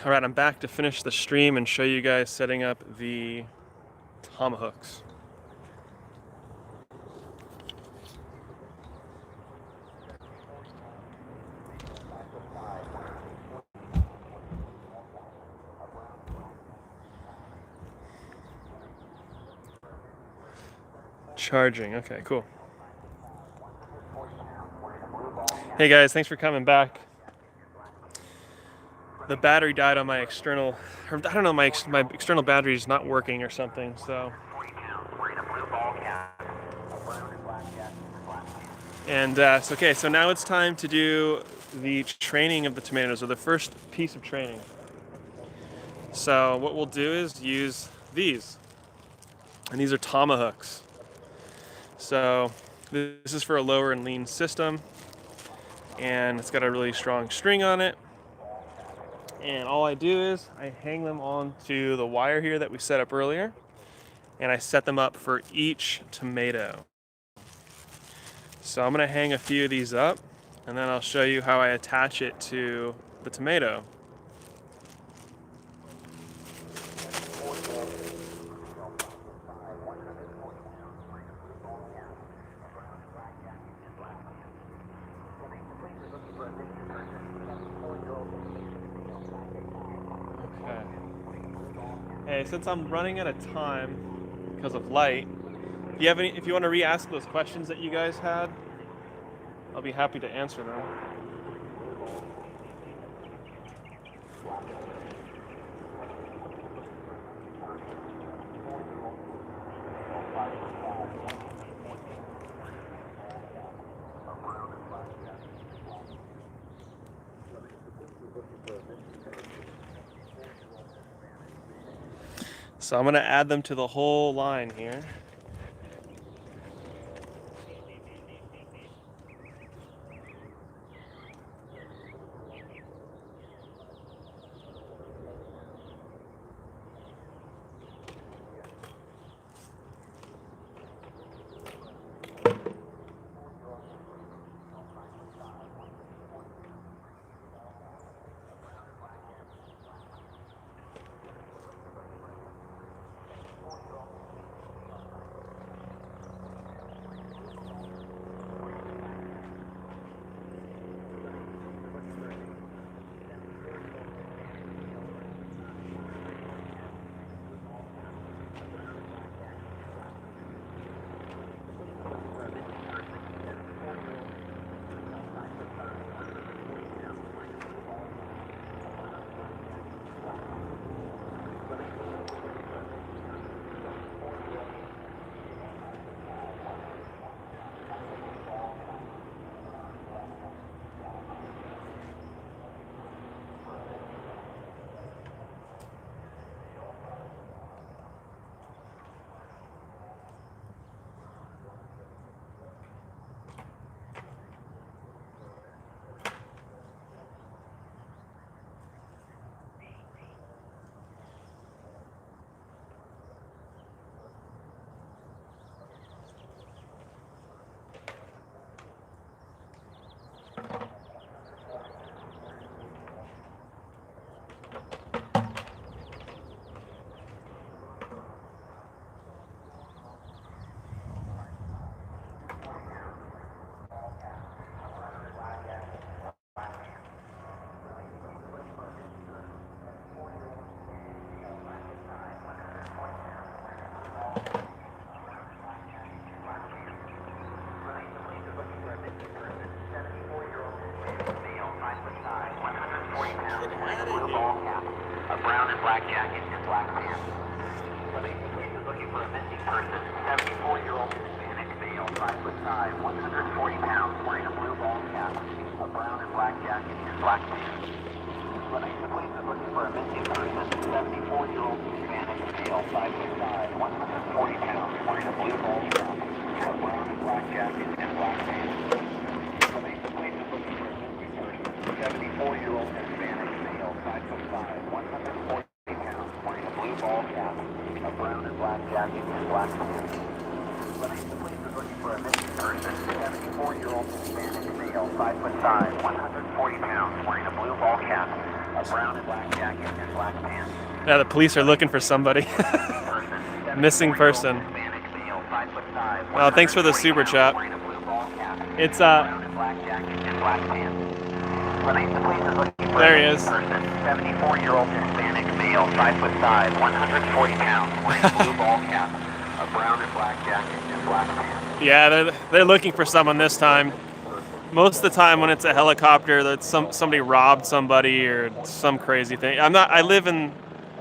All right, I'm back to finish the stream and show you guys setting up the tomahawks. Charging, okay, cool. Hey guys, thanks for coming back. The battery died on my external, or I don't know, my external battery is not working or something, so. And okay, so now it's time to do the training of the tomatoes, or the first piece of training. So what we'll do is use these, and these are tomahawks. So this is for a lower and lean system, and it's got a really strong string on it. And all I do is I hang them onto the wire here that we set up earlier, and I set them up for each tomato. So I'm gonna hang a few of these up, and then I'll show you how I attach it to the tomato. Okay, since I'm running out of time because of light, if you want to re-ask those questions that you guys had, I'll be happy to answer them. So I'm going to add them to the whole line here. Yeah, the police are looking for somebody. Missing person. Well, thanks for the super chat. It's there he is. 74-year-old Hispanic male, 5'5", 140 pounds, wearing a blue ball cap, a brown and black jacket, and black pants. Yeah, they're looking for someone this time. Most of the time when it's a helicopter, that's somebody robbed somebody or some crazy thing. I live in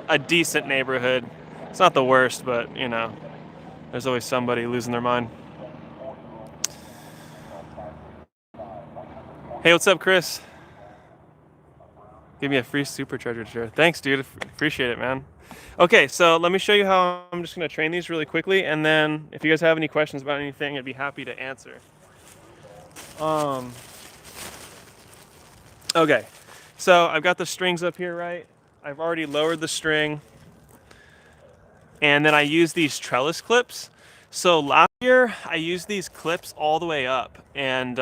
a decent neighborhood. It's not the worst, but you know, there's always somebody losing their mind. Hey, what's up, Chris? Give me a free supercharger chair. Thanks, dude. Appreciate it, man. Okay, so let me show you how I'm just gonna train these really quickly, and then if you guys have any questions about anything, I'd be happy to answer. Okay, so I've got the strings up here, right? I've already lowered the string, and then I use these trellis clips. So last year, I used these clips all the way up, and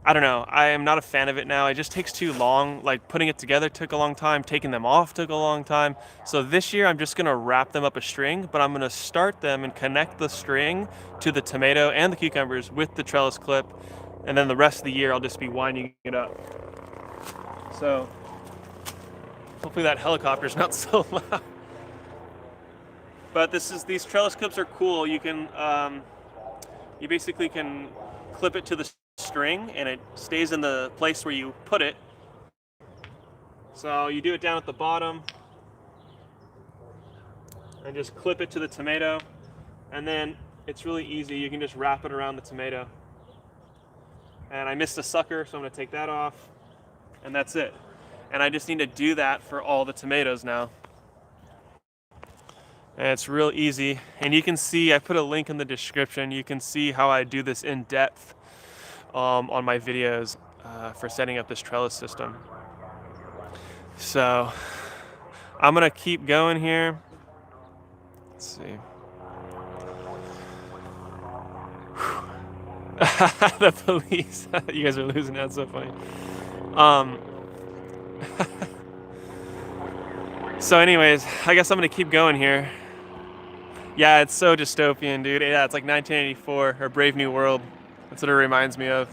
I don't know, I am not a fan of it now. It just takes too long. Like putting it together took a long time, taking them off took a long time. So this year I'm just gonna wrap them up a string, but I'm gonna start them and connect the string to the tomato and the cucumbers with the trellis clip. And then the rest of the year I'll just be winding it up. So hopefully that helicopter's not so loud. But these trellis clips are cool. You can, you basically can clip it to the string and it stays in the place where you put it. So you do it down at the bottom and just clip it to the tomato, and then it's really easy. You can just wrap it around the tomato. And I missed a sucker, so I'm gonna take that off, and that's it. And I just need to do that for all the tomatoes now. And it's real easy. And you can see, I put a link in the description. You can see how I do this in depth on my videos for setting up this trellis system. So I'm gonna keep going here. Let's see. The police. You guys are losing it. That's so funny. So anyways, I guess I'm gonna keep going here. Yeah, it's so dystopian, dude. Yeah, it's like 1984 or Brave New World. That's what it reminds me of.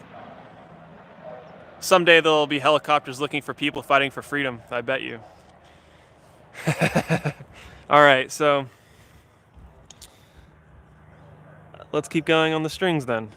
Someday there'll be helicopters looking for people fighting for freedom, I bet you. All right, so let's keep going on the strings then.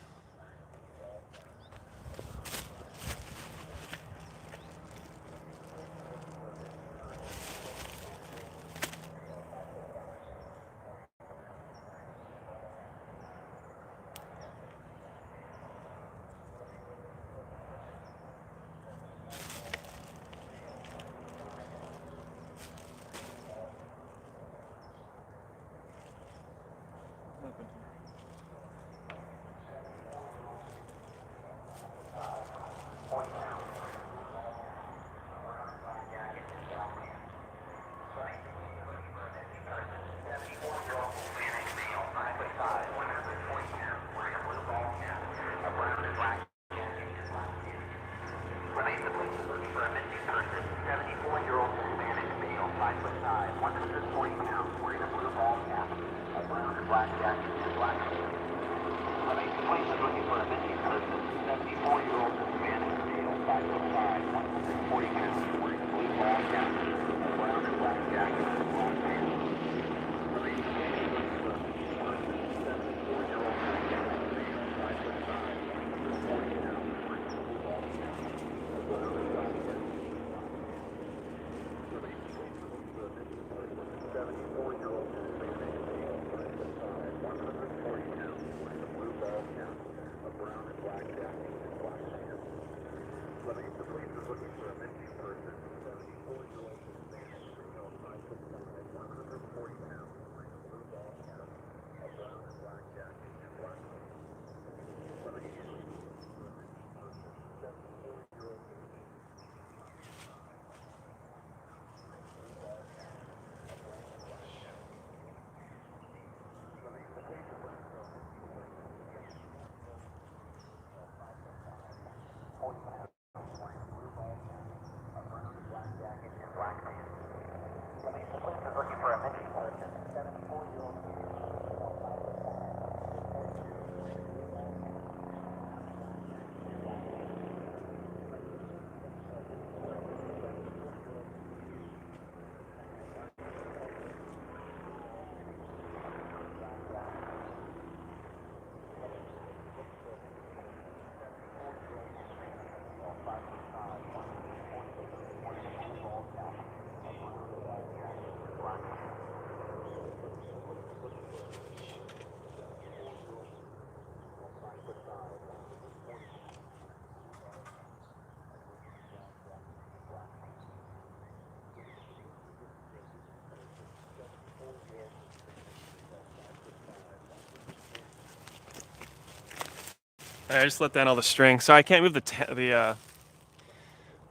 I just let down all the strings, so I can't move the.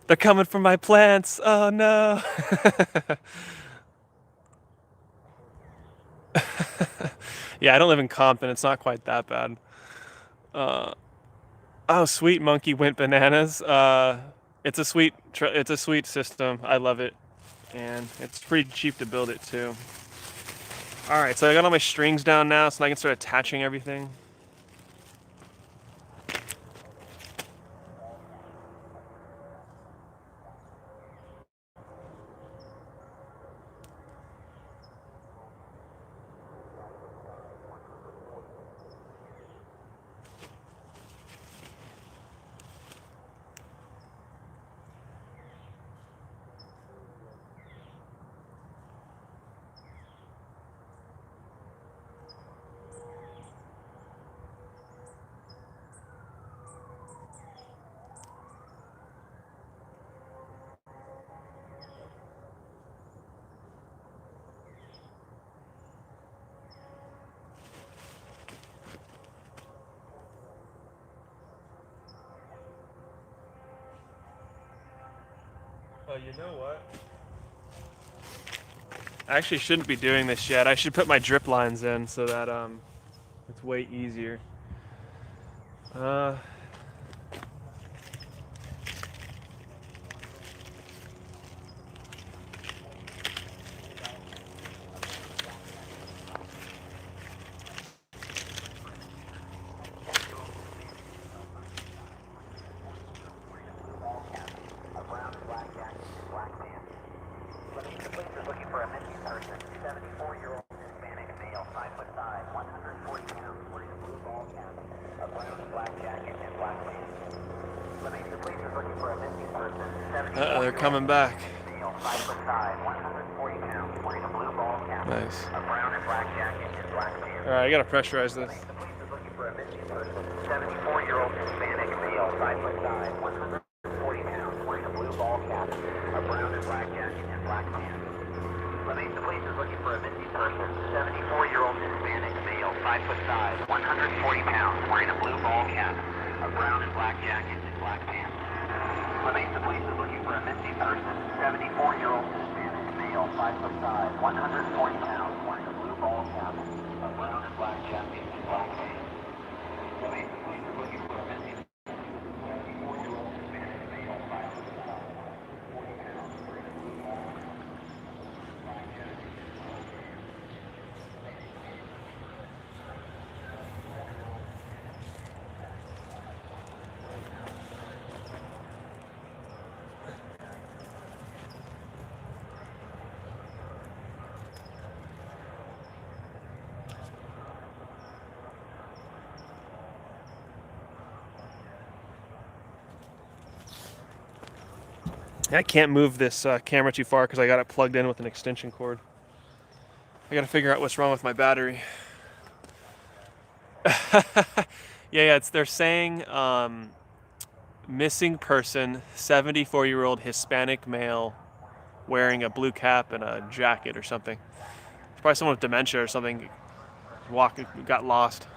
They're coming for my plants. Oh no. Yeah, I don't live in Compton. It's not quite that bad. Uh, oh, sweet monkey went bananas. It's a sweet system. I love it, and it's pretty cheap to build it too. All right, so I got all my strings down now, so now I can start attaching everything. Oh, you know what? I actually shouldn't be doing this yet. I should put my drip lines in so that it's way easier. Uh, they're coming back. Nice. All right, I gotta pressurize this. 74-year-old Hispanic male, 5'5", 140 pounds, wearing a blue ball cap, a brown and black jacket, and black pants. The police is looking for a missing person. 74-year-old Hispanic male, 5'5", 140 pounds, wearing a blue ball cap, a brown and black jacket, and black pants. The police is looking for a missing person. 74-year-old Hispanic male, 5'5", 140 pounds, wearing a blue ball cap, a brown and black jacket, and black pants. I can't move this camera too far because I got it plugged in with an extension cord. I gotta figure out what's wrong with my battery. Yeah, they're saying missing person, 74-year-old Hispanic male, wearing a blue cap and a jacket or something. It's probably someone with dementia or something. Got lost.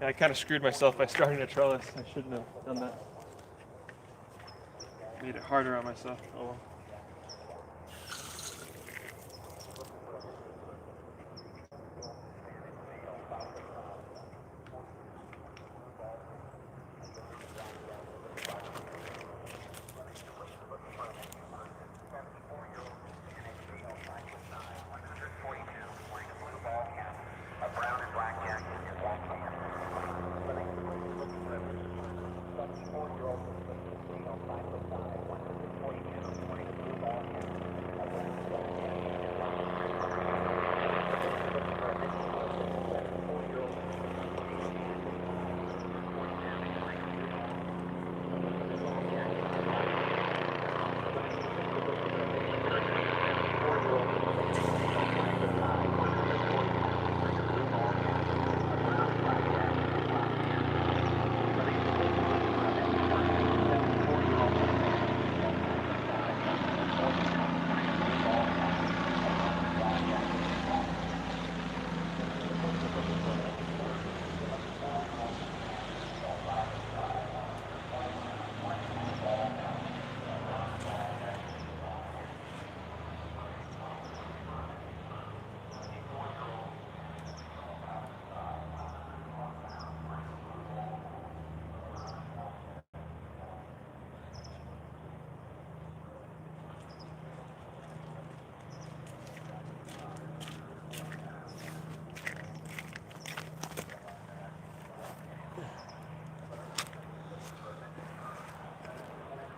Yeah, I kind of screwed myself by starting a trellis. I shouldn't have done that. Made it harder on myself. Oh well.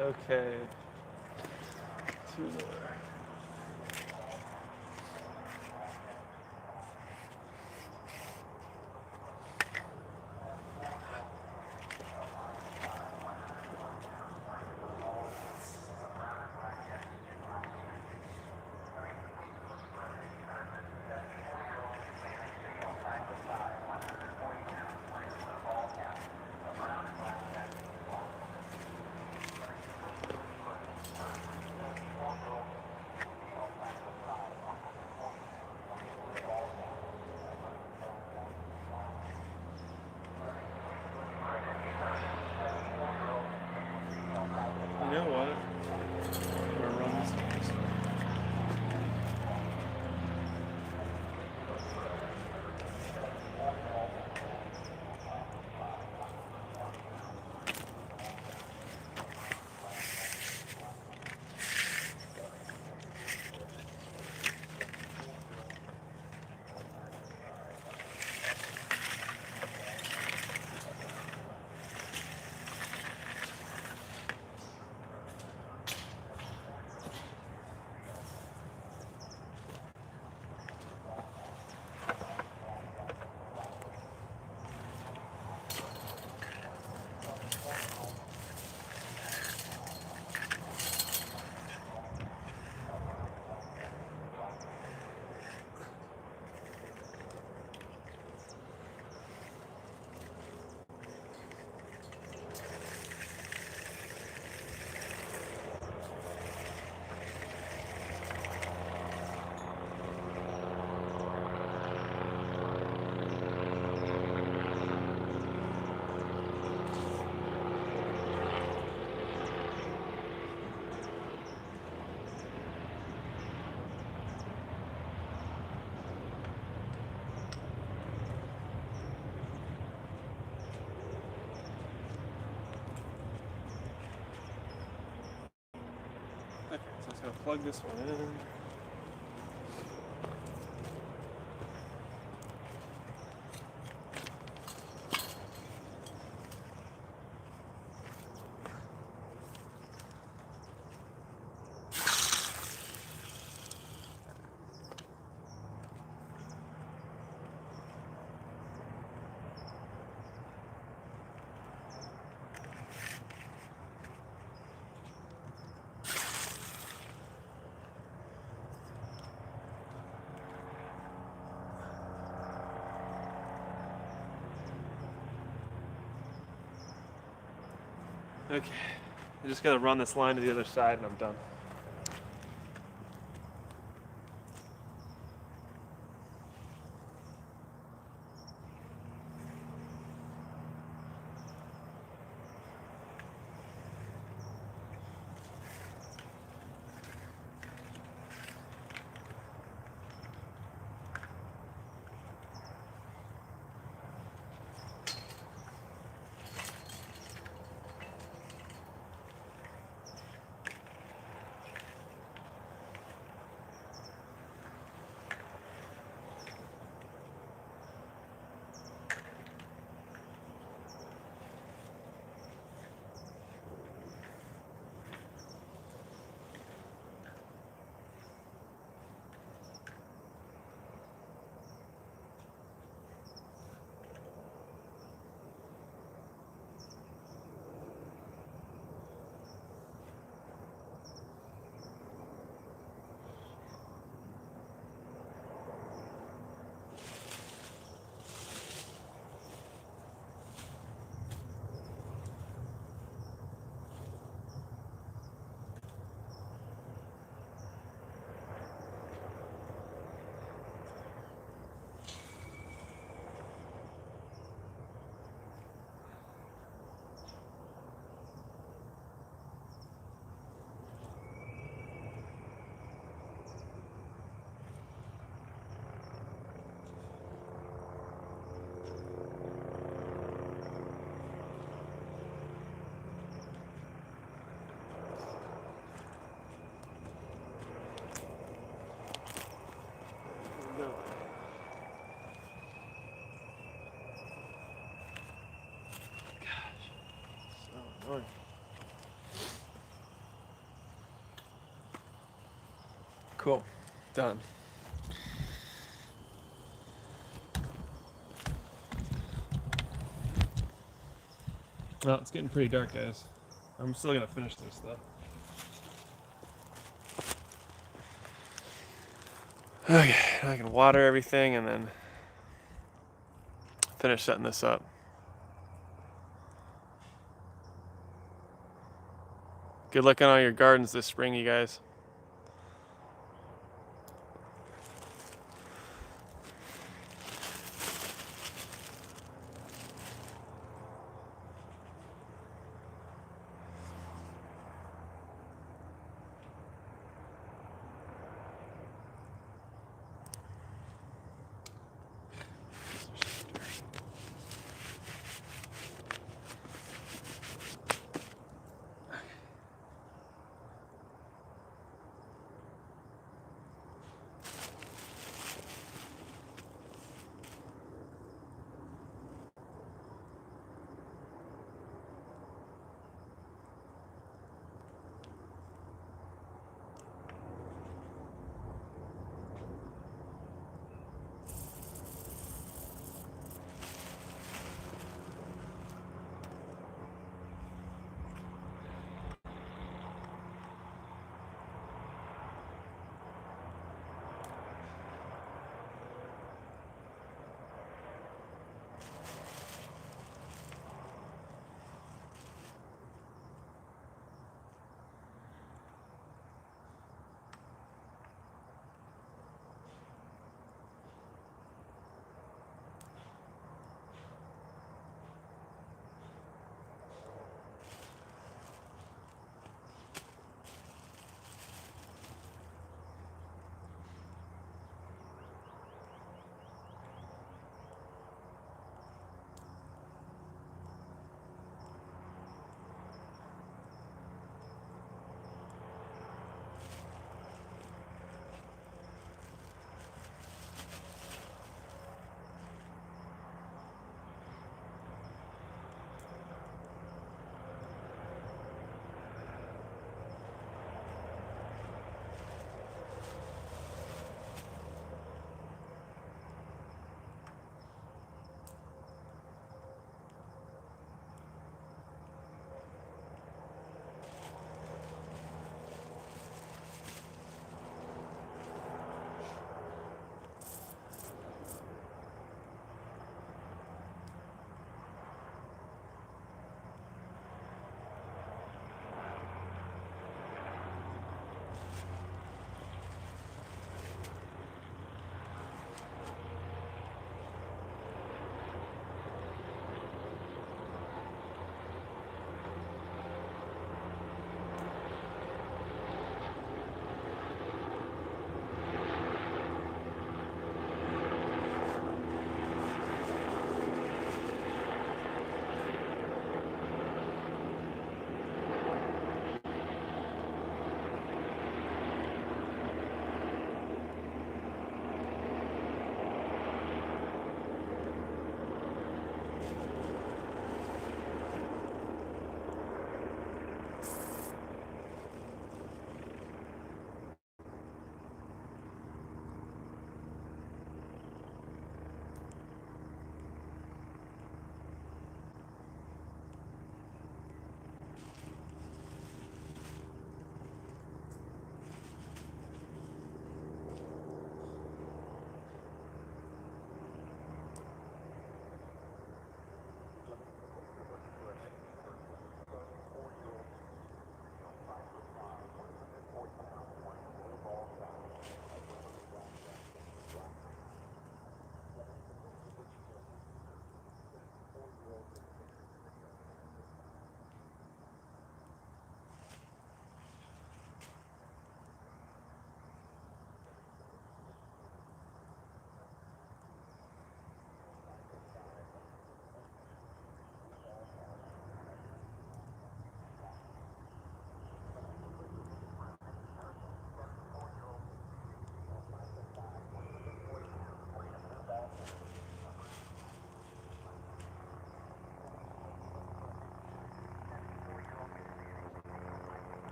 Okay. Two more. You know what? I'm gonna run this next. Okay, so I'm just gonna plug this one in. Okay, I just gotta run this line to the other side and I'm done. going. Cool. Done. Well, it's getting pretty dark, guys. I'm still gonna finish this though. Okay, now I can water everything and then finish setting this up. Good luck on all your gardens this spring, you guys.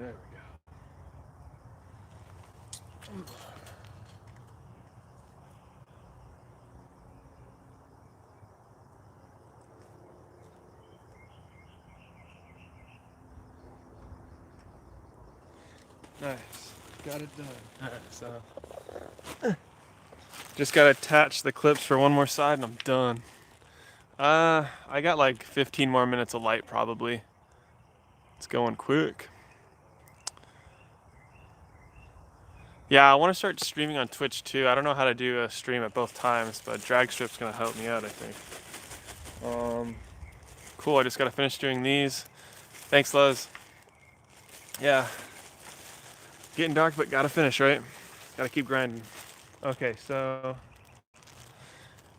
There we go. Nice. Got it done. Alright, so just gotta attach the clips for one more side and I'm done. I got like 15 more minutes of light probably. It's going quick. Yeah, I want to start streaming on Twitch too. I don't know how to do a stream at both times, but drag strip's gonna help me out, I think. Cool, I just gotta finish doing these. Thanks, Luz. Yeah. Getting dark, but gotta finish, right? Gotta keep grinding. Okay, so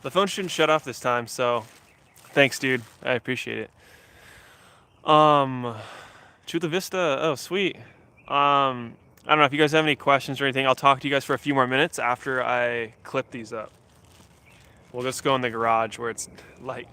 the phone shouldn't shut off this time, so thanks, dude. I appreciate it. Chula Vista. Oh, sweet. I don't know if you guys have any questions or anything. I'll talk to you guys for a few more minutes after I clip these up. We'll just go in the garage where it's light.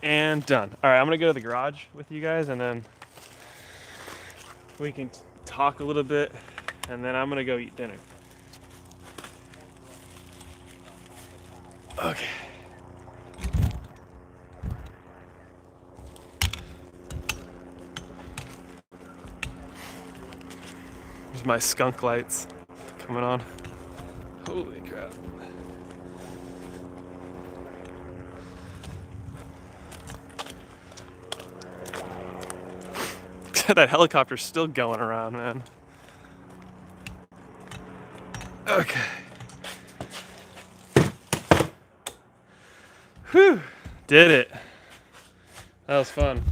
And done. All right, I'm gonna go to the garage with you guys, and then we can talk a little bit, and then I'm gonna go eat dinner. Okay. There's my skunk lights coming on. Holy crap. That helicopter's still going around, man. Okay. Whew. Did it. That was fun.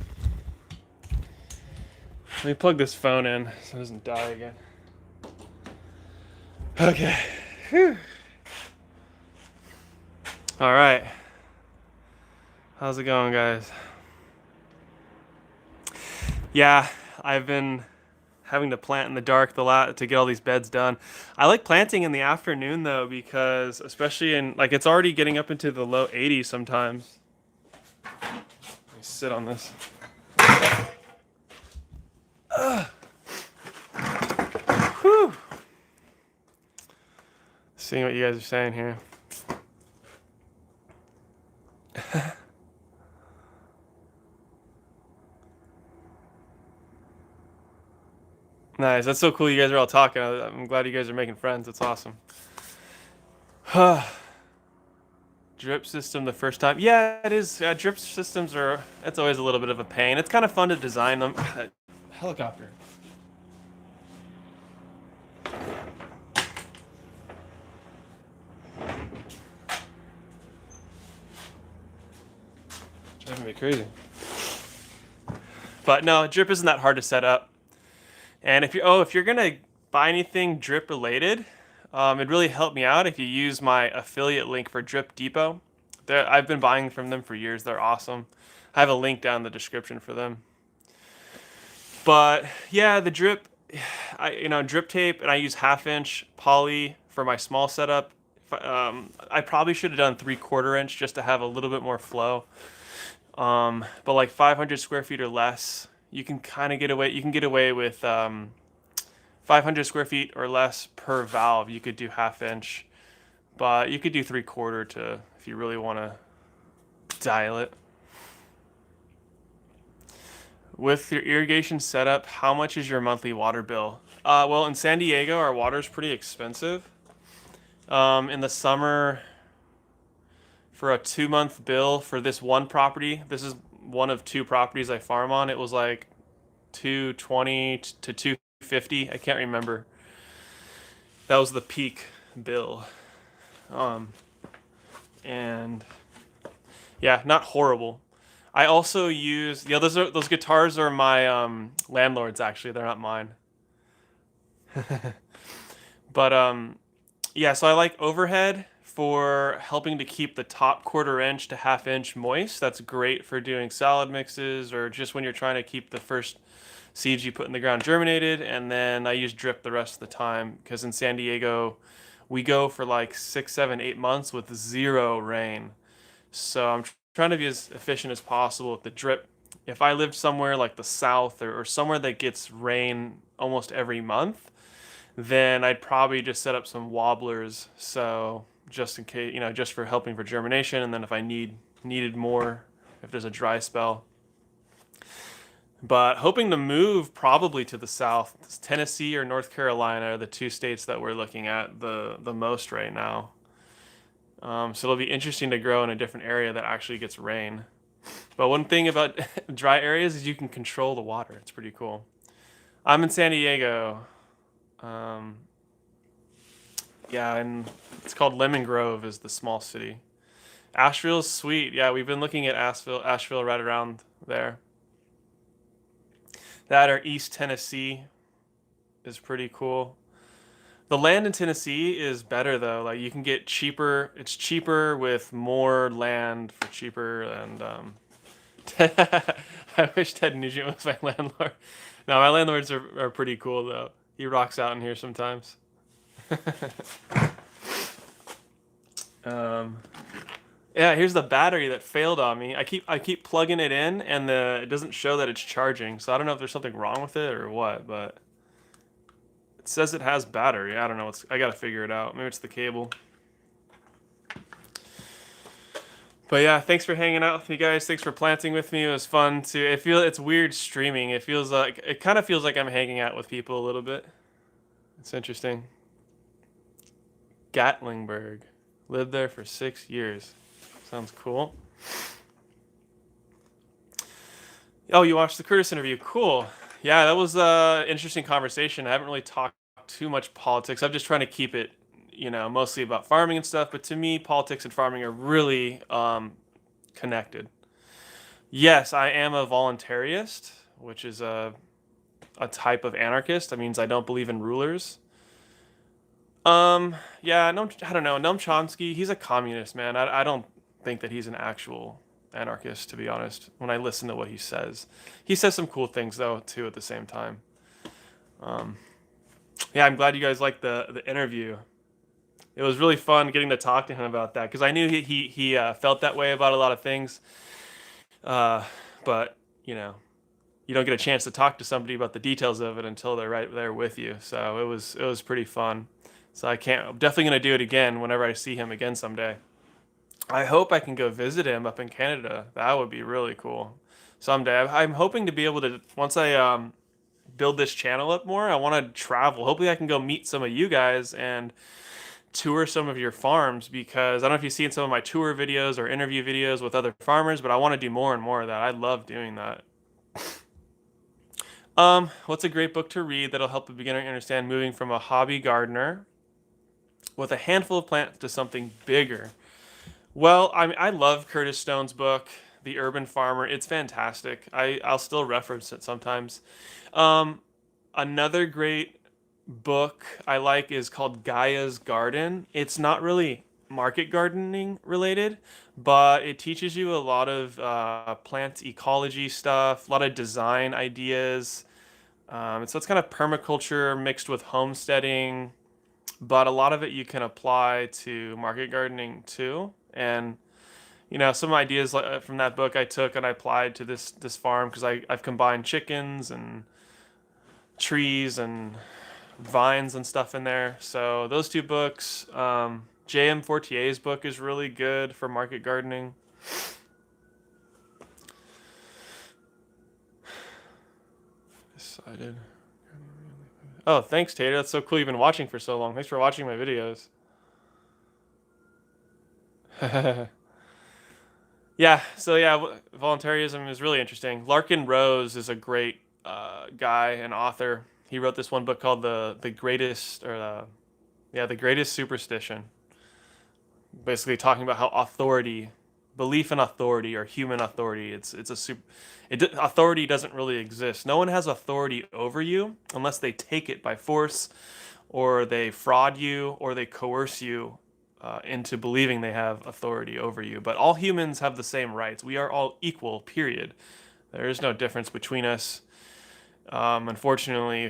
Let me plug this phone in so it doesn't die again. Okay. Whew. All right. How's it going, guys? Yeah, I've been having to plant in the dark to get all these beds done. I like planting in the afternoon though, because especially in like it's already getting up into the low 80s sometimes. Let me sit on this. Whew. Seeing what you guys are saying here. Nice. That's so cool. You guys are all talking. I'm glad you guys are making friends. That's awesome. Drip system the first time. Yeah, it is. Drip systems are. It's always a little bit of a pain. It's kind of fun to design them. Helicopter. Driving me crazy. But no, drip isn't that hard to set up. And if you're gonna buy anything drip related, it'd really help me out if you use my affiliate link for Drip Depot. I've been buying from them for years. They're awesome. I have a link down in the description for them. But yeah, the drip, drip tape, and I use 1/2 inch poly for my small setup. I probably should have done 3/4 inch just to have a little bit more flow. But like 500 square feet or less, you can kind of get away. You can get away with 500 square feet or less per valve. You could do 1/2 inch, but you could do 3/4 to if you really want to dial it. With your irrigation setup, how much is your monthly water bill? Well, in San Diego, our water is pretty expensive. In the summer, for a 2-month bill for this one property, this is one of 2 properties I farm on. It was like $220 to $250. I can't remember. That was the peak bill. And yeah, not horrible. I also use those guitars are my landlord's actually. They're not mine. But yeah, so I like overhead for helping to keep the top 1/4 inch to 1/2 inch moist. That's great for doing salad mixes or just when you're trying to keep the first seeds you put in the ground germinated. And then I use drip the rest of the time because in San Diego we go for like 6, 7, 8 months with 0 rain. So I'm trying to be as efficient as possible with the drip. If I lived somewhere like the south or somewhere that gets rain almost every month, then I'd probably just set up some wobblers. So just in case, just for helping for germination, and then if I needed more, if there's a dry spell. But hoping to move probably to the south. Tennessee or North Carolina are the two states that we're looking at the most right now. So it'll be interesting to grow in a different area that actually gets rain. But one thing about dry areas is you can control the water. It's pretty cool. I'm in San Diego. Um, yeah, and it's called Lemon Grove is the small city. Asheville's sweet. Yeah, we've been looking at Asheville right around there. That or East Tennessee is pretty cool. The land in Tennessee is better though. Like you can get cheaper. It's cheaper with more land for cheaper. And I wish Ted Nugent was my landlord. No, my landlords are pretty cool though. He rocks out in here sometimes. um, yeah, here's the battery that failed on me. I keep plugging it in, and it doesn't show that it's charging. So I don't know if there's something wrong with it or what, but it says it has battery. I don't know. I gotta figure it out. Maybe it's the cable. But yeah, thanks for hanging out with me, guys. Thanks for planting with me. It was fun to. It's weird streaming. It kind of feels like I'm hanging out with people a little bit. It's interesting. Gatlinburg, lived there for 6 years. Sounds cool. Oh, you watched the Curtis interview. Cool. Yeah, that was an interesting conversation. I haven't really talked too much politics. I'm just trying to keep it, mostly about farming and stuff. But to me, politics and farming are really connected. Yes, I am a voluntarist, which is a type of anarchist. That means I don't believe in rulers. Yeah, no, I don't know. Noam Chomsky, he's a communist, man. I don't think that he's an actual anarchist, to be honest. When I listen to what he says some cool things though too at the same time. Um, yeah, I'm glad you guys liked the interview. It was really fun getting to talk to him about that because I knew he felt that way about a lot of things. But you don't get a chance to talk to somebody about the details of it until they're right there with you. So it was pretty fun. So I'm definitely gonna do it again whenever I see him again someday. I hope I can go visit him up in Canada. That would be really cool. Someday, I'm hoping to be able to once I build this channel up more. I want to travel. Hopefully, I can go meet some of you guys and tour some of your farms because I don't know if you've seen some of my tour videos or interview videos with other farmers, but I want to do more and more of that. I love doing that. What's a great book to read that'll help a beginner understand moving from a hobby gardener with a handful of plants to something bigger? Well, I love Curtis Stone's book, The Urban Farmer. It's fantastic. I'll still reference it sometimes. Um, Another great book I like is called Gaia's Garden. It's not really market gardening related, but it teaches you a lot of plant ecology stuff, a lot of design ideas. So it's kind of permaculture mixed with homesteading, but a lot of it you can apply to market gardening too. And some ideas from that book I took and I applied to this farm because I've combined chickens and trees and vines and stuff in there. So those two books, J.M. Fortier's book is really good for market gardening. Decided. Oh, thanks, Tater. That's so cool. You've been watching for so long. Thanks for watching my videos. Yeah, so yeah, voluntarism is really interesting. Larkin Rose is a great guy and author. He wrote this one book called the greatest the greatest superstition. Basically talking about how belief in authority or human authority, authority doesn't really exist. No one has authority over you unless they take it by force, or they fraud you, or they coerce you into believing they have authority over you. But all humans have the same rights. We are all equal, period. There is no difference between us. Unfortunately,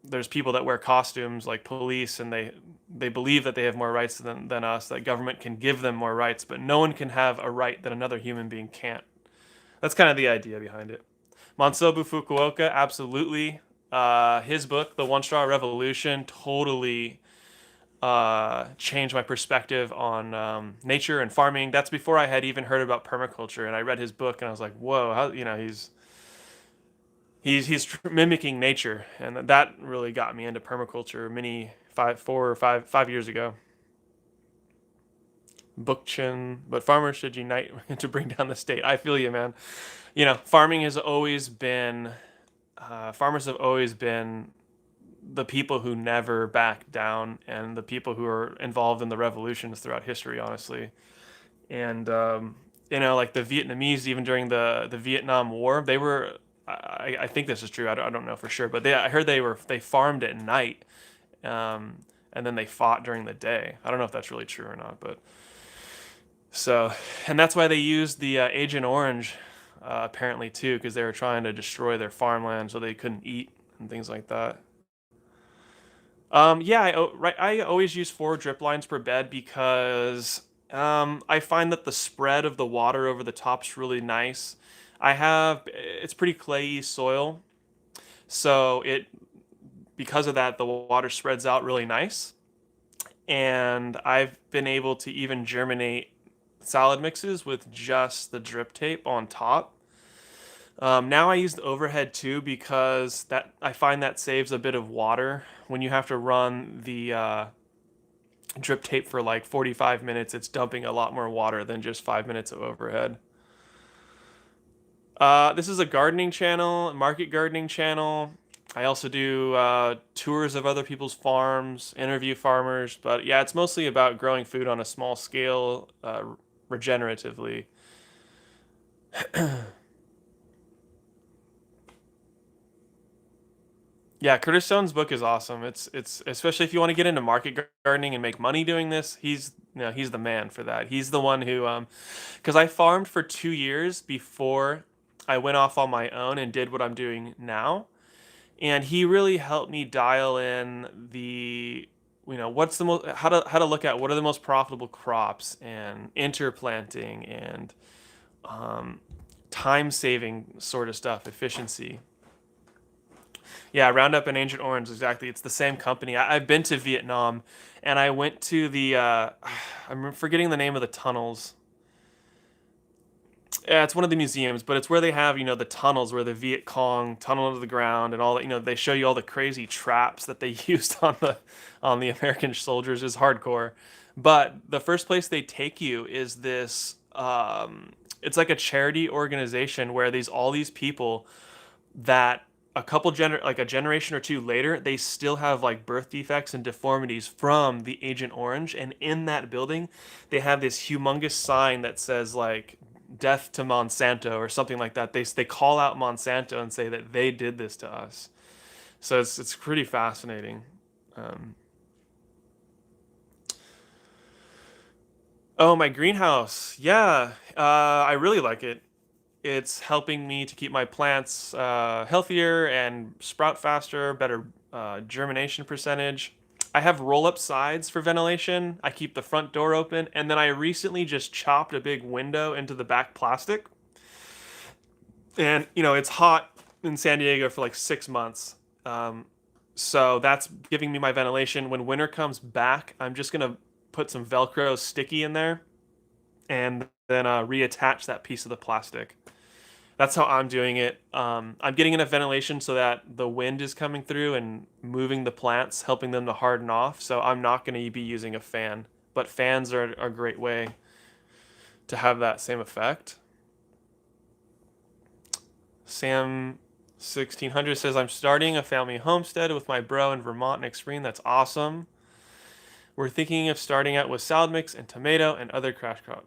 there's people that wear costumes like police, and they believe that they have more rights than us, that government can give them more rights, but no one can have a right that another human being can't. That's kind of the idea behind it. Monsobu Fukuoka, absolutely. His book, The One Straw Revolution, totally changed my perspective on nature and farming. That's before I had even heard about permaculture, and I read his book, and I was like, "Whoa, how mimicking nature," and that really got me into permaculture many 5 4 or 5 5 years ago. Bookchin, but farmers should unite to bring down the state. I feel you, man. Farming has always been, farmers have always been the people who never back down and the people who are involved in the revolutions throughout history, honestly. And, like the Vietnamese, even during the Vietnam War, they were, I think this is true. I don't know for sure, but I heard they farmed at night. And then they fought during the day. I don't know if that's really true or not, but so, and that's why they used the Agent Orange, apparently too, because they were trying to destroy their farmland so they couldn't eat and things like that. Yeah, I always use 4 drip lines per bed because I find that the spread of the water over the top's really nice. It's pretty clayey soil, so because of that, the water spreads out really nice. And I've been able to even germinate salad mixes with just the drip tape on top. Now I use the overhead too because that I find that saves a bit of water when you have to run the drip tape for like 45 minutes. It's dumping a lot more water than just 5 minutes of overhead. This is a gardening channel, a market gardening channel. I also do tours of other people's farms, interview farmers, but yeah, it's mostly about growing food on a small scale, regeneratively. Yeah, Curtis Stone's book is awesome. It's especially if you want to get into market gardening and make money doing this. He's the man for that. He's the one who because I farmed for 2 years before I went off on my own and did what I'm doing now, and he really helped me dial in the what's the most how to look at what are the most profitable crops and interplanting and um, time saving sort of stuff, efficiency. Yeah, Roundup and Agent Orange, exactly. It's the same company. I've been to Vietnam, and I went to the. I'm forgetting the name of the tunnels. Yeah, it's one of the museums, but it's where they have the tunnels where the Viet Cong tunnel into the ground and all that. They show you all the crazy traps that they used on the American soldiers is hardcore. But the first place they take you is this. It's like a charity organization where all these people that like a generation or two later, they still have like birth defects and deformities from the Agent Orange. And in that building, they have this humongous sign that says like "Death to Monsanto" or something like that. They call out Monsanto and say that they did this to us. So it's pretty fascinating. Um, oh, my greenhouse. Yeah, I really like it. It's helping me to keep my plants healthier and sprout faster, better germination percentage. I have roll up sides for ventilation. I keep the front door open. And then I recently just chopped a big window into the back plastic. And, it's hot in San Diego for like 6 months. Um, so that's giving me my ventilation. When winter comes back, I'm just going to put some Velcro sticky in there and then reattach that piece of the plastic. That's how I'm doing it. I'm getting enough ventilation so that the wind is coming through and moving the plants, helping them to harden off. So I'm not going to be using a fan, but fans are a great way to have that same effect. Sam 1600 says, I'm starting a family homestead with my bro in Vermont next spring. That's awesome. We're thinking of starting out with salad mix and tomato and other cash crop.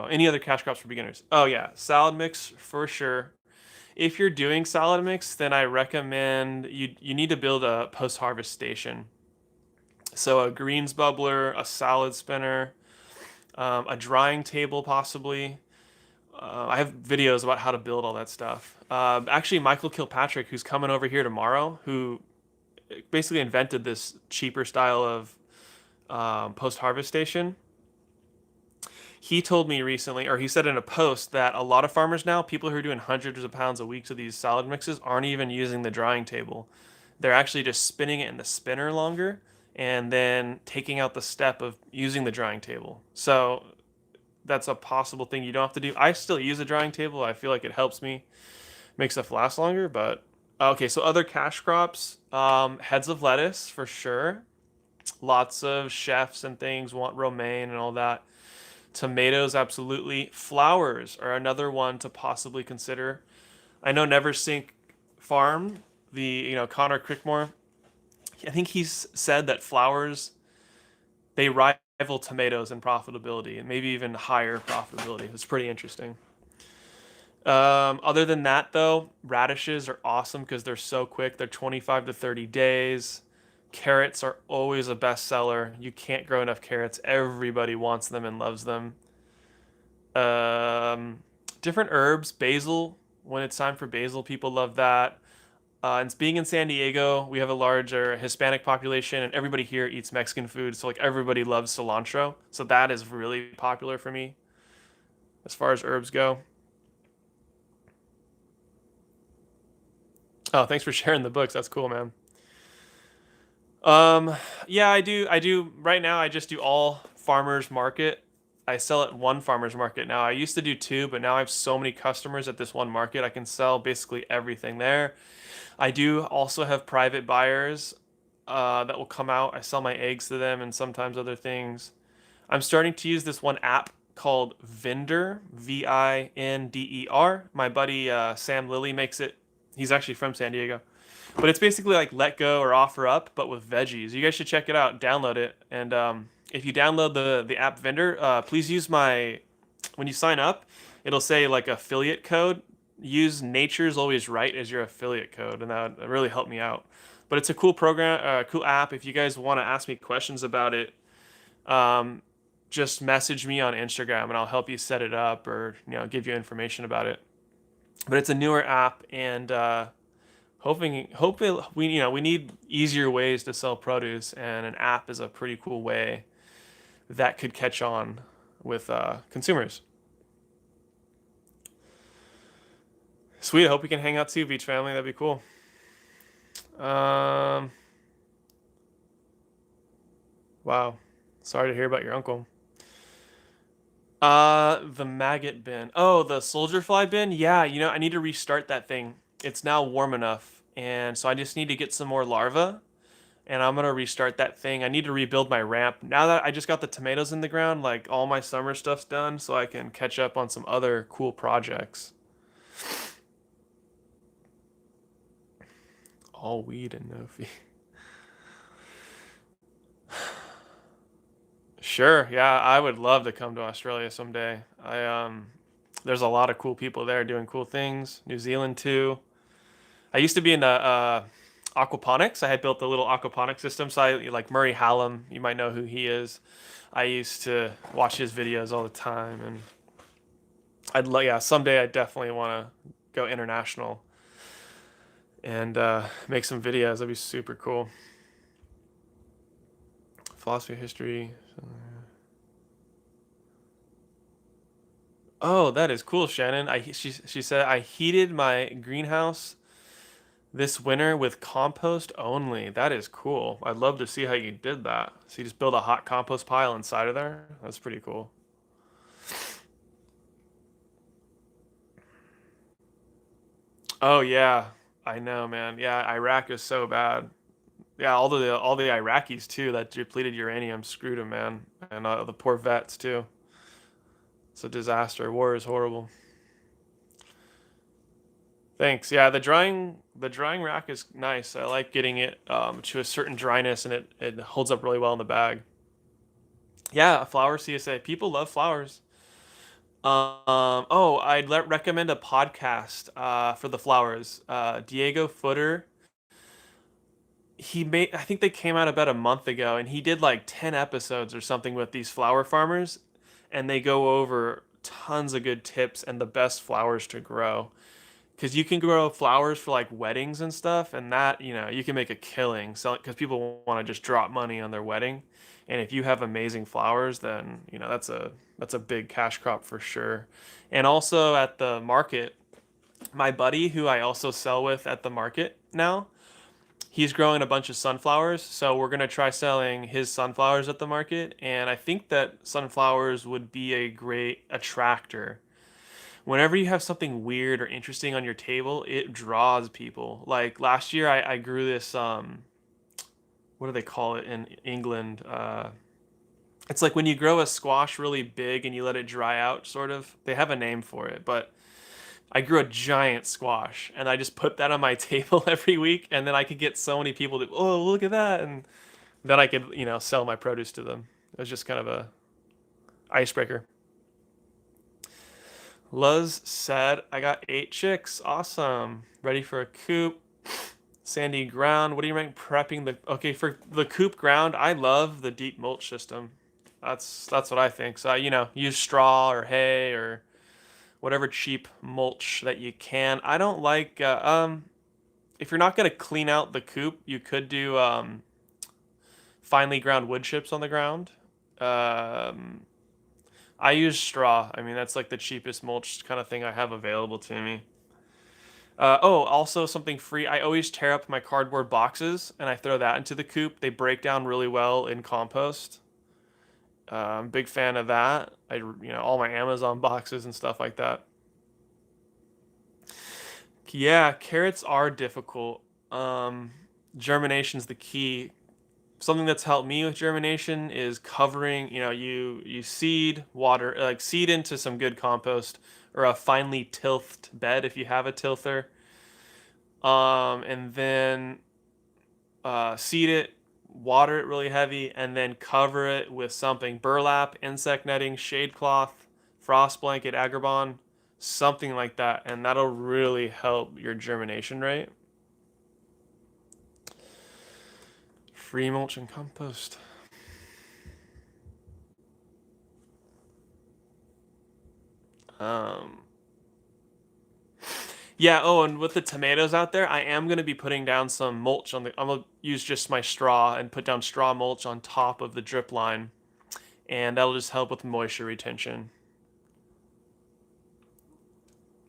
Any other cash crops for beginners? Oh yeah, salad mix for sure. If you're doing salad mix, then I recommend you need to build a post harvest station. So a greens bubbler, a salad spinner, a drying table possibly. I have videos about how to build all that stuff. Actually, Michael Kilpatrick, who's coming over here tomorrow, who basically invented this cheaper style of post harvest station. He told me recently, or he said in a post, that a lot of farmers now, people who are doing hundreds of pounds a week to these salad mixes, aren't even using the drying table. they're actually just spinning it in the spinner longer and then taking out the step of using the drying table. So that's a possible thing you don't have to do. I still use a drying table. I feel like it helps me make stuff last longer. But okay, so other cash crops, heads of lettuce for sure. Lots of chefs and things want romaine and all that. Tomatoes, absolutely. Flowers are another one to possibly consider. I know Never Sink Farm, the Connor Crickmore. I think he's said that flowers they rival tomatoes in profitability and maybe even higher profitability. It's pretty interesting. Other than that, though, radishes are awesome because they're so quick. They're 25 to 30 days. Carrots are always a bestseller. You can't grow enough carrots. Everybody wants them and loves them. Um, Different herbs, basil. When it's time for basil, people love that. And being in San Diego, we have a larger Hispanic population, and everybody here eats Mexican food. So like everybody loves cilantro. So that is really popular for me as far as herbs go. Oh, thanks for sharing the books. That's cool, man. Um, yeah, I do. I do. Right now, I just do all farmers market. I sell at one farmers market now. I used to do two, but now I have so many customers at this one market. I can sell basically everything there. I do also have private buyers that will come out. I sell my eggs to them and sometimes other things. I'm starting to use this one app called Vinder, Vinder. My buddy Sam Lilly makes it. He's actually from San Diego. But it's basically like Let Go or Offer Up, but with veggies. You guys should check it out. Download it. And if you download the app Vinder, please use my when you sign up, it'll say like affiliate code. Use Nature's Always Right as your affiliate code, and that would really help me out. But it's a cool program, cool app. If you guys want to ask me questions about it, um, just message me on Instagram, and I'll help you set it up or give you information about it. But it's a newer app, and hoping we need easier ways to sell produce, and an app is a pretty cool way that could catch on with consumers. Sweet. I hope we can hang out too, Beach Family. That'd be cool. Um, wow. Sorry to hear about your uncle. The maggot bin. Oh, the soldier fly bin? Yeah, I need to restart that thing. It's now warm enough. And so I just need to get some more larvae. And I'm gonna restart that thing. I need to rebuild my ramp. Now that I just got the tomatoes in the ground, like all my summer stuff's done, so I can catch up on some other cool projects. All weed and no fee. Sure, yeah, I would love to come to Australia someday. There's a lot of cool people there doing cool things. New Zealand too. I used to be in aquaponics. I had built a little aquaponics system. So I like Murray Hallam. You might know who he is. I used to watch his videos all the time, and yeah, someday I definitely want to go international and make some videos. That'd be super cool. Philosophy, history. Oh, that is cool, Shannon. She said I heated my greenhouse this winter with compost only. That is cool. I'd love to see how you did that. So you just build a hot compost pile inside of there? That's pretty cool. Oh yeah, I know, man. Yeah, Iraq is so bad. Yeah, all the Iraqis too that depleted uranium screwed them, man, and the poor vets too. It's a disaster. War is horrible. Thanks. Yeah, the drying rack is nice. I like getting it to a certain dryness, and it holds up really well in the bag. Yeah, flower CSA. People love flowers. Oh, recommend a podcast for the flowers. Diego Footer. I think they came out about a month ago, and he did like 10 episodes or something with these flower farmers, and they go over tons of good tips and the best flowers to grow. Because you can grow flowers for like weddings and stuff, and that you can make a killing. So because people want to just drop money on their wedding, and if you have amazing flowers, then that's a big cash crop for sure. And also at the market, my buddy who I also sell with at the market now, he's growing a bunch of sunflowers, so we're gonna try selling his sunflowers at the market. And I think that sunflowers would be a great attractor. Whenever you have something weird or interesting on your table, it draws people. Like last year, I grew this what do they call it in England? It's like when you grow a squash really big and you let it dry out, sort of. They have a name for it, but I grew a giant squash and I just put that on my table every week, and then I could get so many people to, oh, look at that, and then I could, sell my produce to them. It was just kind of a icebreaker. Luz said, I got 8 chicks. Awesome. Ready for a coop. Sandy ground. What do you rank prepping the? Okay, for the coop ground, I love the deep mulch system. That's what I think. So use straw or hay or whatever cheap mulch that you can. I don't like if you're not gonna clean out the coop, you could do finely ground wood chips on the ground. Um, I use straw. I mean, that's like the cheapest mulch kind of thing I have available to me. Also something free. I always tear up my cardboard boxes and I throw that into the coop. They break down really well in compost. Big fan of that. All my Amazon boxes and stuff like that. Yeah, carrots are difficult. Um, Germination's the key. Something that's helped me with germination is covering. You seed, water, like seed into some good compost or a finely tilthed bed if you have a tilther. And then seed it, water it really heavy, and then cover it with something: burlap, insect netting, shade cloth, frost blanket, agribon, something like that, and that'll really help your germination rate. Free mulch and compost. Um, yeah. Oh, and with the tomatoes out there, I am gonna be putting down some mulch on the. I'm gonna use just my straw and put down straw mulch on top of the drip line, and that'll just help with moisture retention.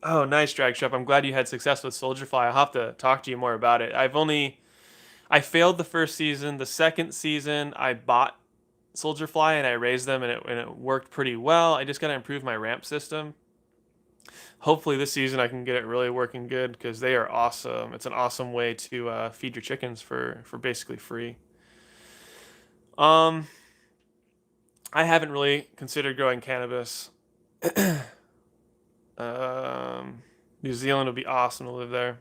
Oh, nice, drag strap. I'm glad you had success with Soldier Fly. I'll have to talk to you more about it. I failed the first season. The second season, I bought Soldier Fly and I raised them, and it worked pretty well. I just got to improve my ramp system. Hopefully this season I can get it really working good because they are awesome. It's an awesome way to feed your chickens for basically free. Um, I haven't really considered growing cannabis. New Zealand would be awesome to live there.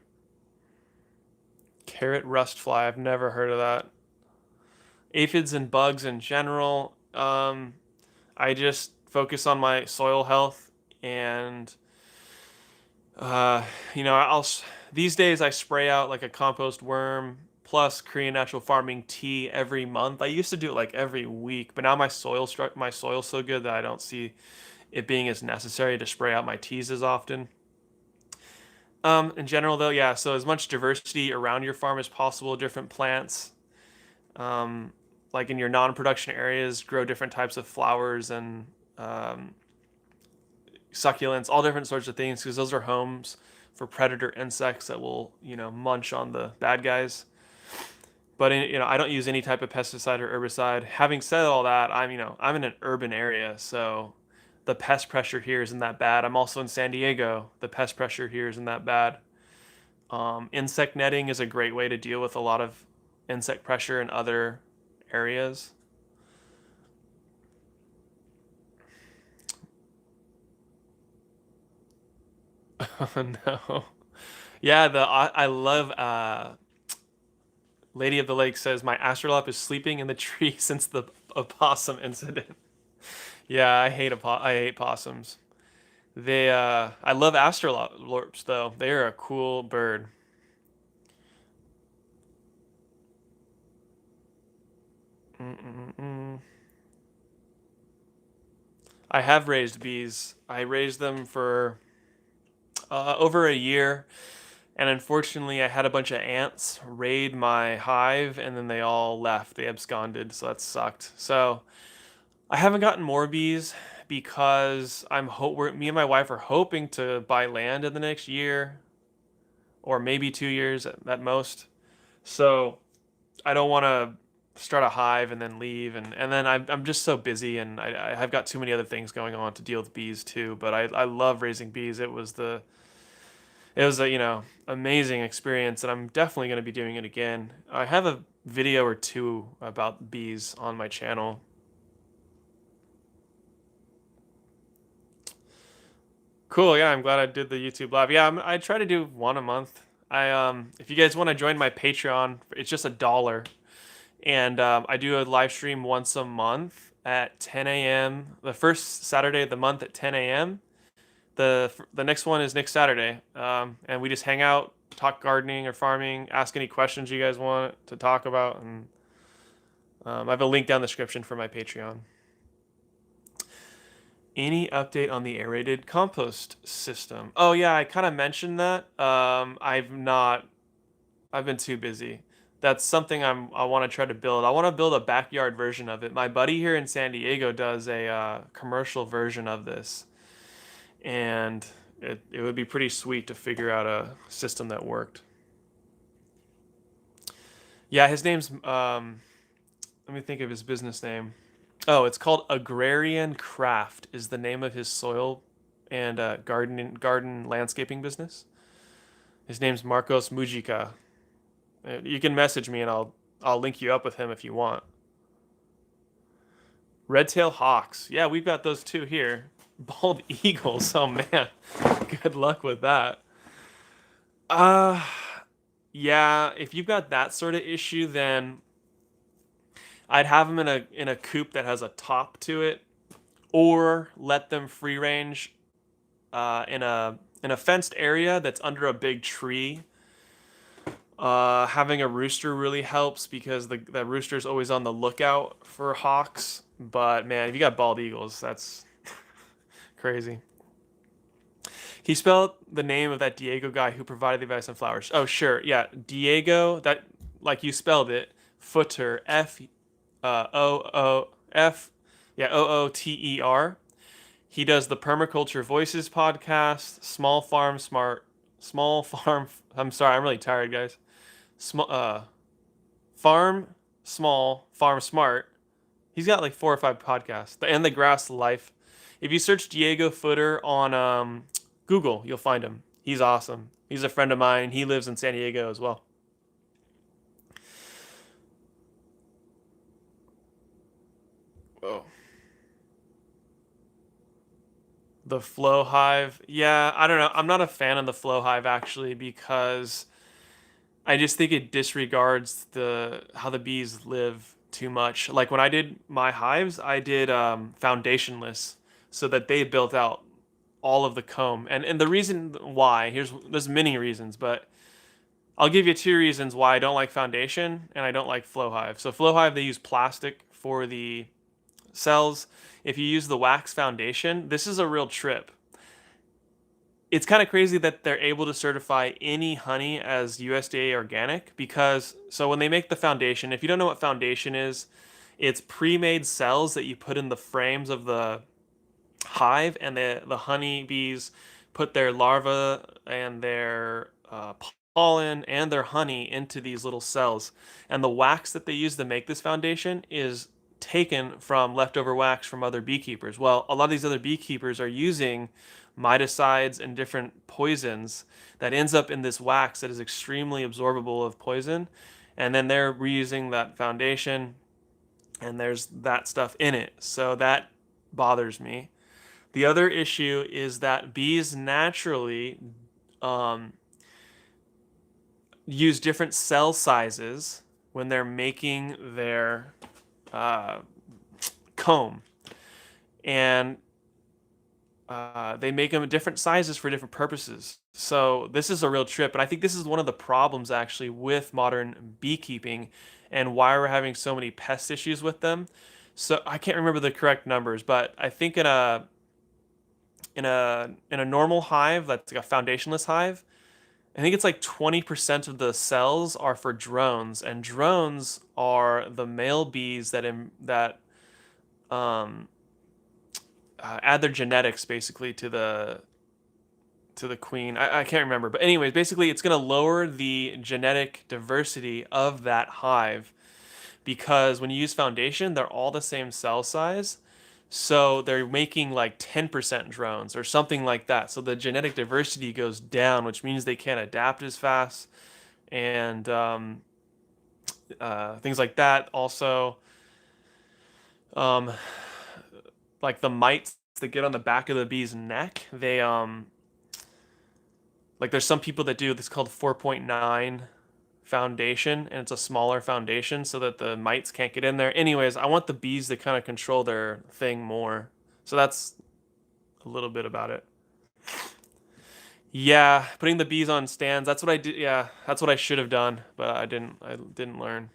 Carrot rust fly. I've never heard of that. Aphids and bugs in general. I just focus on my soil health, and uh, I'll these days I spray out like a compost worm plus Korean natural farming tea every month. I used to do it like every week, but now my soil's so good that I don't see it being as necessary to spray out my teas as often. In general, though, yeah. So as much diversity around your farm as possible, different plants. Um, like in your non-production areas, grow different types of flowers and um, succulents, all different sorts of things, because those are homes for predator insects that will, munch on the bad guys. But I don't use any type of pesticide or herbicide. Having said all that, I'm in an urban area, so the pest pressure here isn't that bad. I'm also in San Diego. The pest pressure here isn't that bad. Insect netting is a great way to deal with a lot of insect pressure in other areas. Oh no. Yeah, I love Lady of the Lake says my astrolop is sleeping in the tree since the opossum incident. Yeah, I hate possums. I love astrolorps though. They are a cool bird. Mm-mm-mm. I have raised bees. I raised them for over a year, and unfortunately, I had a bunch of ants raid my hive, and then they all left. They absconded, so that sucked. So I haven't gotten more bees because me and my wife are hoping to buy land in the next year, or maybe 2 years at most. So I don't want to start a hive and then leave, and then I'm just so busy, and I've got too many other things going on to deal with bees too. But I love raising bees. It was a amazing experience, and I'm definitely going to be doing it again. I have a video or two about bees on my channel. Cool, yeah, I'm glad I did the YouTube live. Yeah, I try to do one a month. If you guys want to join my Patreon, it's just $1, and I do a live stream once a month at 10 a.m. The first Saturday of the month at 10 a.m. The next one is next Saturday, and we just hang out, talk gardening or farming, ask any questions you guys want to talk about, and I have a link down in the description for my Patreon. Any update on the aerated compost system? Oh yeah, I kind of mentioned that. I've not. I've been too busy. That's something I want to try to build. I want to build a backyard version of it. My buddy here in San Diego does a commercial version of this, and it would be pretty sweet to figure out a system that worked. Yeah, his name's let me think of his business name. Oh, it's called Agrarian Craft is the name of his soil and garden landscaping business. His name's Marcos Mujica. You can message me and I'll link you up with him if you want. Red-tailed hawks. Yeah, we've got those too here. Bald eagles. Oh man. Good luck with that. Uh yeah, if you've got that sort of issue, then I'd have them in a coop that has a top to it, or let them free range in a fenced area that's under a big tree. Having a rooster really helps because the rooster's always on the lookout for hawks. But man, if you got bald eagles, that's crazy. Can you spell the name of that Diego guy who provided the advice on flowers? Oh, sure. Yeah, Diego, that like you spelled it, Footer, F yeah, Ooter. He does the Permaculture Voices podcast, Small Farm. I'm sorry, I'm really tired, guys. Small Farm Small Farm Smart. He's got like 4 or 5 podcasts. And the Grass Life. If you search Diego Footer on Google, you'll find him. He's awesome. He's a friend of mine. He lives in San Diego as well. Oh. The Flow Hive. Yeah, I don't know. I'm not a fan of the Flow Hive actually because I just think it disregards the how the bees live too much. Like when I did my hives, I did foundationless so that they built out all of the comb. And the reason why, there's many reasons, but I'll give you 2 reasons why I don't like foundation and I don't like Flow Hive. So Flow Hive, they use plastic for the cells. If you use the wax foundation, this is a real trip. It's kind of crazy that they're able to certify any honey as USDA organic because so when they make the foundation, if you don't know what foundation is, it's pre-made cells that you put in the frames of the hive, and the honey bees put their larvae and their pollen and their honey into these little cells. And the wax that they use to make this foundation is taken from leftover wax from other beekeepers. Well, a lot of these other beekeepers are using miticides and different poisons that ends up in this wax that is extremely absorbable of poison. And then they're reusing that foundation and there's that stuff in it. So that bothers me. The other issue is that bees naturally um, use different cell sizes when they're making their uh, comb. And they make them different sizes for different purposes. So this is a real trip. And I think this is one of the problems actually with modern beekeeping and why we're having so many pest issues with them. So I can't remember the correct numbers, but I think in a normal hive that's like a foundationless hive, I think it's like 20% of the cells are for drones, and drones are the male bees that um, add their genetics basically to to the queen. I can't remember, but anyways, basically it's going to lower the genetic diversity of that hive because when you use foundation, they're all the same cell size. So they're making like 10% drones or something like that. So the genetic diversity goes down, which means they can't adapt as fast and things like that. Also, um, like the mites that get on the back of the bee's neck, they like there's some people that do this called 4.9 foundation, and it's a smaller foundation so that the mites can't get in there. Anyways, I want the bees to kind of control their thing more. So that's a little bit about it. Yeah, putting the bees on stands. That's what I did. Yeah, that's what I should have done, but I didn't. I didn't learn.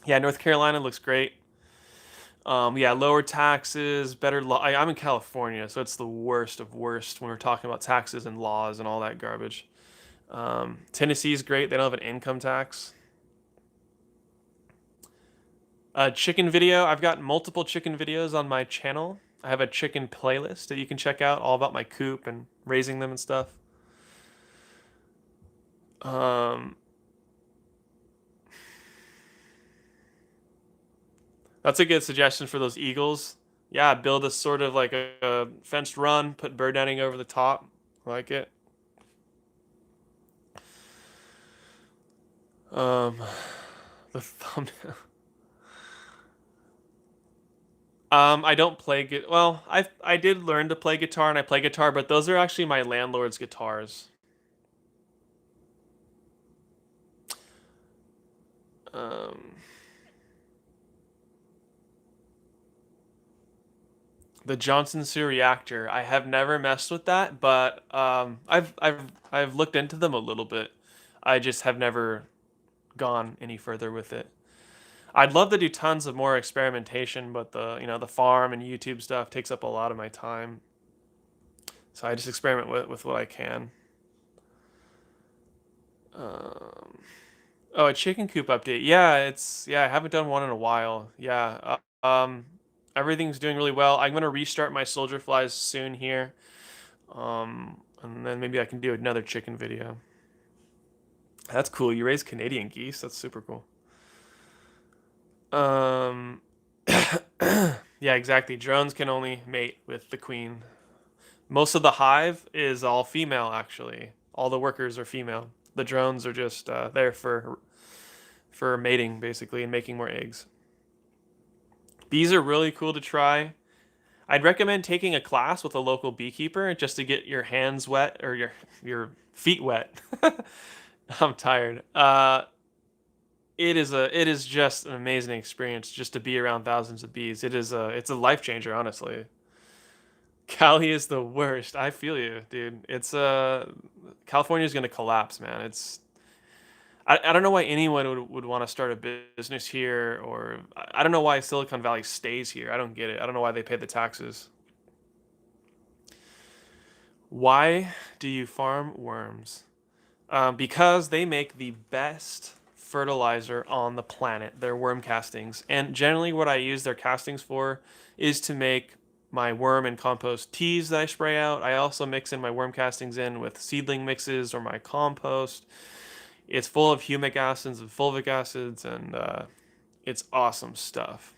Yeah, North Carolina looks great. Yeah, lower taxes, better law. I'm in California, so it's the worst of worst when we're talking about taxes and laws and all that garbage. Tennessee's great. They don't have an income tax. Chicken video. I've got multiple chicken videos on my channel. I have a chicken playlist that you can check out, all about my coop and raising them and stuff. Um, that's a good suggestion for those eagles. Yeah, build a sort of like a fenced run, put bird netting over the top. I like it. Um, the thumbnail. I don't play well, I did learn to play guitar and I play guitar, but those are actually my landlord's guitars. Um, the Johnson Sear reactor. I have never messed with that, but I've looked into them a little bit. I just have never gone any further with it. I'd love to do tons of more experimentation, but the farm and YouTube stuff takes up a lot of my time. So I just experiment with what I can. Um, oh, a chicken coop update. Yeah, I haven't done one in a while. Yeah, everything's doing really well. I'm gonna restart my soldier flies soon here. And then maybe I can do another chicken video. That's cool. You raise Canadian geese. That's super cool. Um, yeah, exactly. Drones can only mate with the queen. Most of the hive is all female, actually. All the workers are female. The drones are just there for mating, basically, and making more eggs. Bees are really cool to try. I'd recommend taking a class with a local beekeeper just to get your hands wet or your feet wet. I'm tired. It is just an amazing experience just to be around thousands of bees. It's a life changer, honestly. Cali is the worst. I feel you, dude. It's California's gonna collapse, man. I don't know why anyone would want to start a business here, or I don't know why Silicon Valley stays here. I don't get it. I don't know why they pay the taxes. Why do you farm worms? Because they make the best fertilizer on the planet. They're worm castings. And generally, what I use their castings for is to make my worm and compost teas that I spray out. I also mix in my worm castings in with seedling mixes or my compost. It's full of humic acids and fulvic acids, and it's awesome stuff.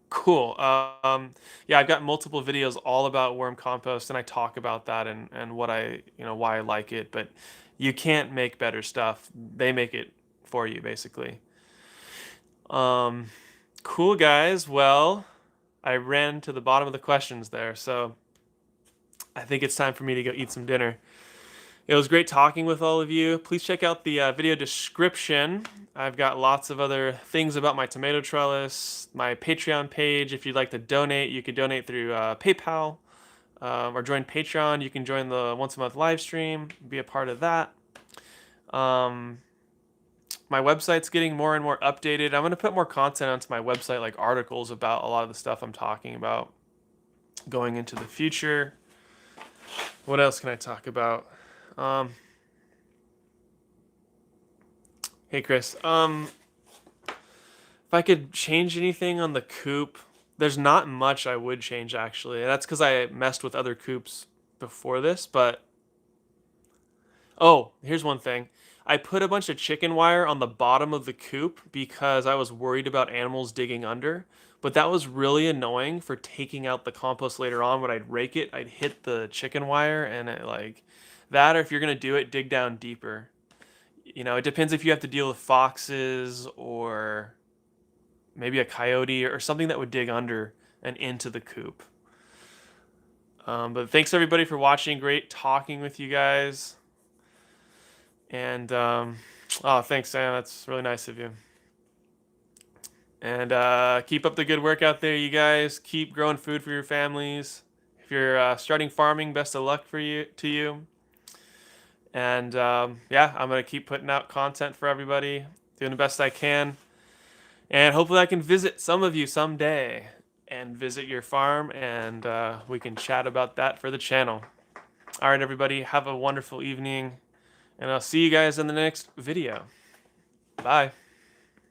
Cool. Yeah, I've got multiple videos all about worm compost, and I talk about that and what why I like it. But you can't make better stuff. They make it for you, basically. Um, cool, guys. Well, I ran to the bottom of the questions there, so I think it's time for me to go eat some dinner. It was great talking with all of you. Please check out the video description. I've got lots of other things about my tomato trellis, my Patreon page. If you'd like to donate, you could donate through PayPal or join Patreon. You can join the once a month live stream, be a part of that. My website's getting more and more updated. I'm going to put more content onto my website, like articles about a lot of the stuff I'm talking about going into the future. What else can I talk about? Hey Chris, if I could change anything on the coop, there's not much I would change actually. That's because I messed with other coops before this, but oh, here's one thing. I put a bunch of chicken wire on the bottom of the coop because I was worried about animals digging under, but that was really annoying for taking out the compost later on. When I'd rake it, I'd hit the chicken wire and it like that, or if you're gonna do it, dig down deeper. You know, it depends if you have to deal with foxes or maybe a coyote or something that would dig under and into the coop. But thanks everybody for watching. Great talking with you guys. And oh, thanks, Sam. That's really nice of you. And keep up the good work out there, you guys. Keep growing food for your families. If you're starting farming, best of luck for you to you. And yeah, I'm gonna keep putting out content for everybody, doing the best I can. And hopefully, I can visit some of you someday and visit your farm, and we can chat about that for the channel. All right, everybody, have a wonderful evening, and I'll see you guys in the next video. Bye.